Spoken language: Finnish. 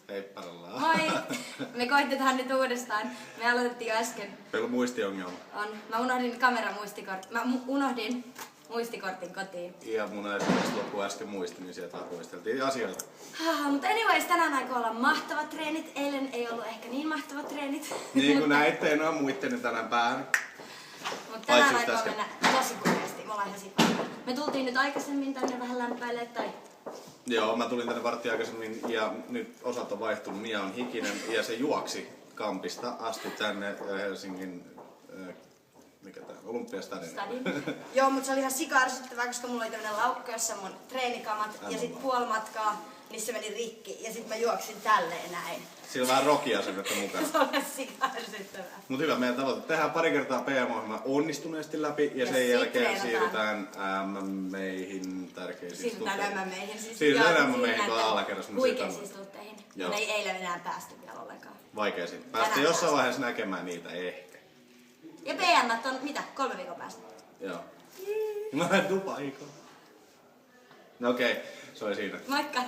Heipparallaan. Moi! Me koitetaan nyt uudestaan. Me aloitettiin jo äsken. Meillä on muistiongelma. On. Mä unohdin muistikortin kotiin. Ja mun äidistä loppui äsken muisti, niin sieltä muisteltiin asioita. Mutta anyways, tänään aikoo olla mahtavat treenit. Eilen ei ollut ehkä niin mahtavat treenit. Niin kuin näitte, en oo muitteni tänään päähän. Mutta tänään aikoo mennä tosi kurjasti. Me ollaan ihan sikana. Me tultiin nyt aikaisemmin tänne vähän lämpäilemään tai... Joo, mä tulin tänne varttia aikaisemmin ja nyt osat on vaihtunut. Mia on hikinen ja se juoksi kampista asti tänne Helsingin Olympiastadionille. Joo, mutta se oli ihan sika-ärsyttävää, koska mulla oli tämmönen laukku, jossa mun treenikamat ja sit puoli matkaa, niin se meni rikki ja sit mä juoksin tälleen näin. Siinä on vähän rock-asennetta mukana. Se oli sika-ärsyttävää. Mut hyvä, meidän tavoite. Tehdään pari kertaa PM-ohjelma onnistuneesti läpi ja sen jälkeen siirrytään meihin tärkeisiin MM-meihin. Siirrytään MM-meihin tuolla alakerrassa. Huikeisiin stutteihin. Me ei eilen enää päästy vielä ollenkaan. Vaikeisiin. Päästä jossain vaiheessa näkemään niitä ehkä. Ja PM on mitä? 3 viikon päästä. Joo. Mä en tuu paikalla. No okei, se oli siinä. Moikka!